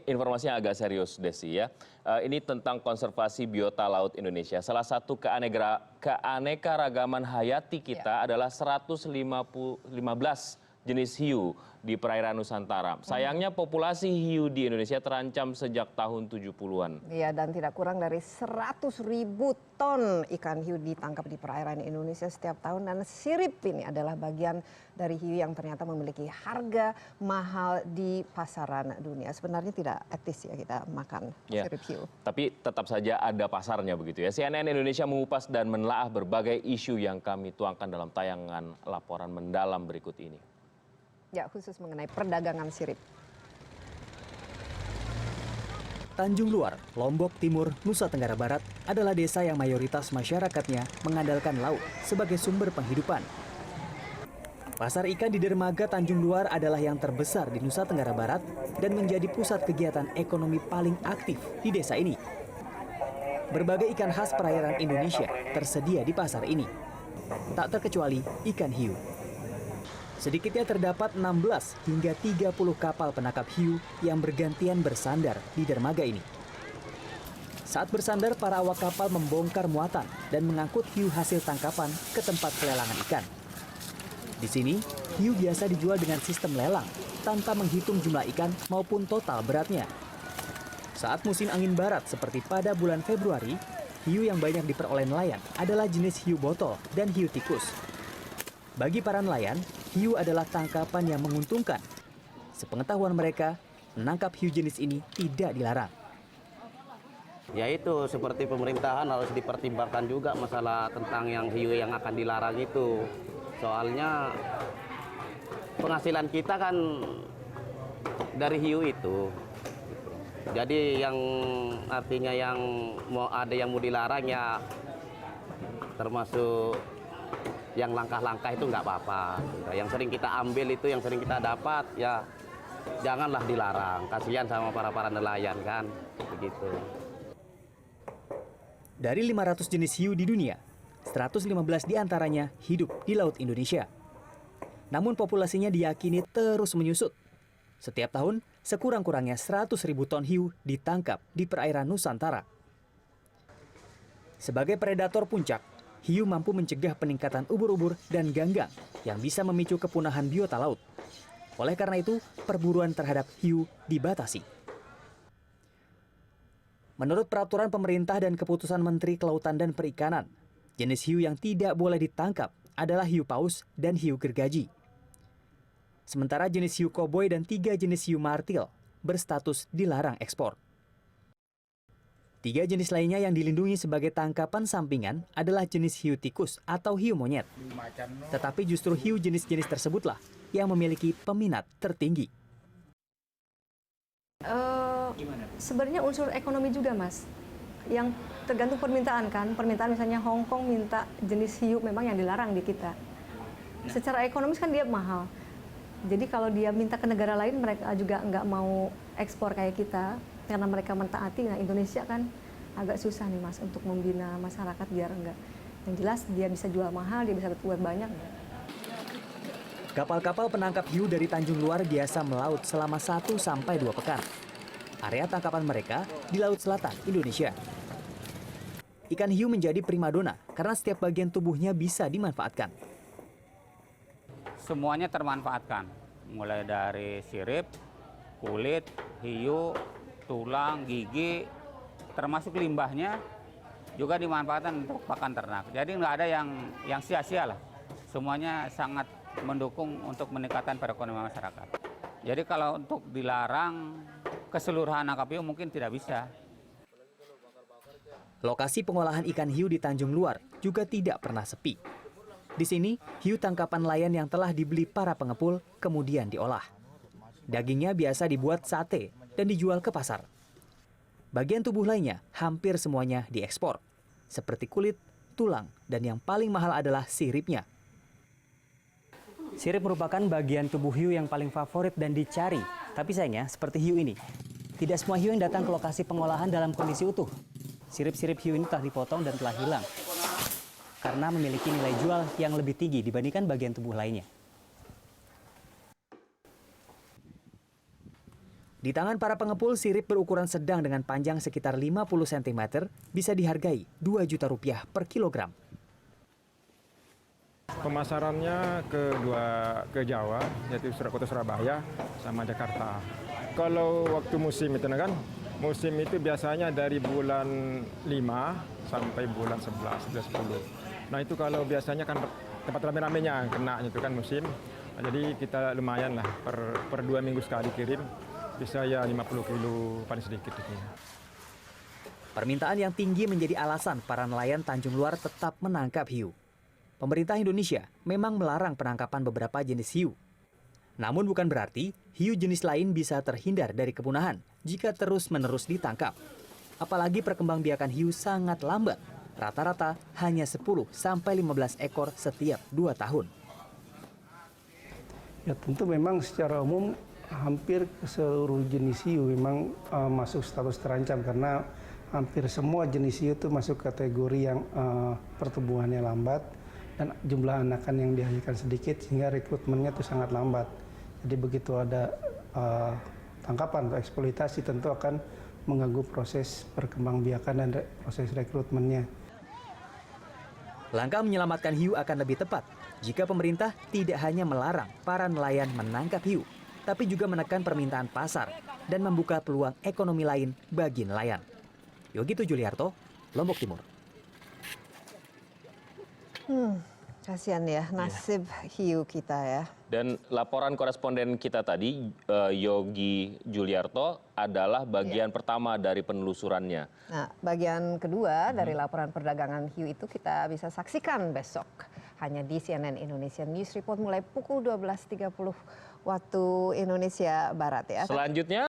informasinya agak serius, Desi ya. Ini tentang konservasi biota laut Indonesia. Salah satu keanekaragaman hayati kita adalah 115 jenis hiu di perairan Nusantara. Sayangnya populasi hiu di Indonesia terancam sejak tahun 70-an. Iya, dan tidak kurang dari 100.000 ton ikan hiu ditangkap di perairan Indonesia setiap tahun. Dan sirip ini adalah bagian dari hiu yang ternyata memiliki harga mahal di pasaran dunia. Sebenarnya tidak etis ya kita makan sirip hiu. Tapi tetap saja ada pasarnya begitu ya. CNN Indonesia mengupas dan menelaah berbagai isu yang kami tuangkan dalam tayangan laporan mendalam berikut ini. Ya, khusus mengenai perdagangan sirip. Tanjung Luar, Lombok Timur, Nusa Tenggara Barat adalah desa yang mayoritas masyarakatnya mengandalkan laut sebagai sumber penghidupan. Pasar ikan di dermaga Tanjung Luar adalah yang terbesar di Nusa Tenggara Barat dan menjadi pusat kegiatan ekonomi paling aktif di desa ini. Berbagai ikan khas perairan Indonesia tersedia di pasar ini. Tak terkecuali ikan hiu. Sedikitnya terdapat 16 hingga 30 kapal penangkap hiu yang bergantian bersandar di dermaga ini. Saat bersandar, para awak kapal membongkar muatan dan mengangkut hiu hasil tangkapan ke tempat pelelangan ikan. Di sini, hiu biasa dijual dengan sistem lelang, tanpa menghitung jumlah ikan maupun total beratnya. Saat musim angin barat seperti pada bulan Februari, hiu yang banyak diperoleh nelayan adalah jenis hiu botol dan hiu tikus. Bagi para nelayan, hiu adalah tangkapan yang menguntungkan. Sepengetahuan mereka, menangkap hiu jenis ini tidak dilarang. Ya itu, seperti pemerintahan harus dipertimbangkan juga masalah tentang yang hiu yang akan dilarang itu. Soalnya penghasilan kita kan dari hiu itu. Jadi yang artinya yang mau ada yang mau dilarang ya termasuk yang langkah-langkah itu nggak apa-apa. Yang sering kita ambil itu, yang sering kita dapat, ya janganlah dilarang. Kasihan sama para nelayan kan, begitu. Dari 500 jenis hiu di dunia, 115 diantaranya hidup di Laut Indonesia. Namun populasinya diyakini terus menyusut. Setiap tahun, sekurang-kurangnya 100.000 ton hiu ditangkap di perairan Nusantara. Sebagai predator puncak, hiu mampu mencegah peningkatan ubur-ubur dan ganggang yang bisa memicu kepunahan biota laut. Oleh karena itu, perburuan terhadap hiu dibatasi. Menurut peraturan pemerintah dan keputusan Menteri Kelautan dan Perikanan, jenis hiu yang tidak boleh ditangkap adalah hiu paus dan hiu gergaji. Sementara jenis hiu koboi dan 3 jenis hiu martil berstatus dilarang ekspor. 3 jenis lainnya yang dilindungi sebagai tangkapan sampingan adalah jenis hiu tikus atau hiu monyet. Tetapi justru hiu jenis-jenis tersebutlah yang memiliki peminat tertinggi. Sebenarnya unsur ekonomi juga, Mas. Yang tergantung permintaan kan. Permintaan misalnya Hong Kong minta jenis hiu memang yang dilarang di kita. Secara ekonomis kan dia mahal. Jadi kalau dia minta ke negara lain, mereka juga nggak mau ekspor kayak kita. Karena mereka mentaati, nah Indonesia kan agak susah nih Mas untuk membina masyarakat biar enggak. Yang jelas dia bisa jual mahal, dia bisa buat banyak. Kapal-kapal penangkap hiu dari Tanjung Luar biasa melaut selama 1 sampai 2 pekan. Area tangkapan mereka di Laut Selatan, Indonesia. Ikan hiu menjadi primadona karena setiap bagian tubuhnya bisa dimanfaatkan. Semuanya termanfaatkan, mulai dari sirip, kulit, hiu, tulang, gigi, termasuk limbahnya juga dimanfaatkan untuk pakan ternak. Jadi nggak ada yang sia-sia lah. Semuanya sangat mendukung untuk meningkatkan perekonomian masyarakat. Jadi kalau untuk dilarang keseluruhan nangkap hiu mungkin tidak bisa. Lokasi pengolahan ikan hiu di Tanjung Luar juga tidak pernah sepi. Di sini, hiu tangkapan nelayan yang telah dibeli para pengepul kemudian diolah. Dagingnya biasa dibuat sate dan dijual ke pasar. Bagian tubuh lainnya hampir semuanya diekspor, seperti kulit, tulang, dan yang paling mahal adalah siripnya. Sirip merupakan bagian tubuh hiu yang paling favorit dan dicari, tapi sayangnya seperti hiu ini. Tidak semua hiu yang datang ke lokasi pengolahan dalam kondisi utuh. Sirip-sirip hiu ini telah dipotong dan telah hilang, karena memiliki nilai jual yang lebih tinggi dibandingkan bagian tubuh lainnya. Di tangan para pengepul, sirip berukuran sedang dengan panjang sekitar 50 cm bisa dihargai Rp2 juta per kilogram. Pemasarannya ke Jawa, yaitu Kota Surabaya sama Jakarta. Kalau waktu musim itu kan, musim itu biasanya dari bulan 5 sampai bulan 11, 10. Nah itu kalau biasanya kan tempat rame-ramenya kena itu kan musim. Nah, jadi kita lumayan lah per 2 minggu sekali kirim, bisa ya 50 kilo paling sedikit itu. Permintaan yang tinggi menjadi alasan para nelayan Tanjung Luar tetap menangkap hiu. Pemerintah Indonesia memang melarang penangkapan beberapa jenis hiu. Namun bukan berarti hiu jenis lain bisa terhindar dari kepunahan jika terus-menerus ditangkap. Apalagi perkembangbiakan hiu sangat lambat, rata-rata hanya 10-15 ekor setiap 2 tahun. Ya tentu memang secara umum hampir seluruh jenis hiu memang masuk status terancam karena hampir semua jenis hiu itu masuk kategori yang pertumbuhannya lambat dan jumlah anakan yang dihasilkan sedikit sehingga rekrutmennya itu sangat lambat. Jadi begitu ada tangkapan atau eksploitasi tentu akan mengganggu proses perkembangbiakan dan proses rekrutmennya. Langkah menyelamatkan hiu akan lebih tepat jika pemerintah tidak hanya melarang para nelayan menangkap hiu, tapi juga menekan permintaan pasar dan membuka peluang ekonomi lain bagi nelayan. Yogi Tujuliarto, Lombok Timur. Kasihan ya nasib hiu kita ya. Dan laporan koresponden kita tadi, Yogi Juliarto, adalah bagian pertama dari penelusurannya. Nah, bagian kedua dari laporan perdagangan hiu itu kita bisa saksikan besok. Hanya di CNN Indonesia News Report mulai pukul 12.30 waktu Indonesia Barat ya. Selanjutnya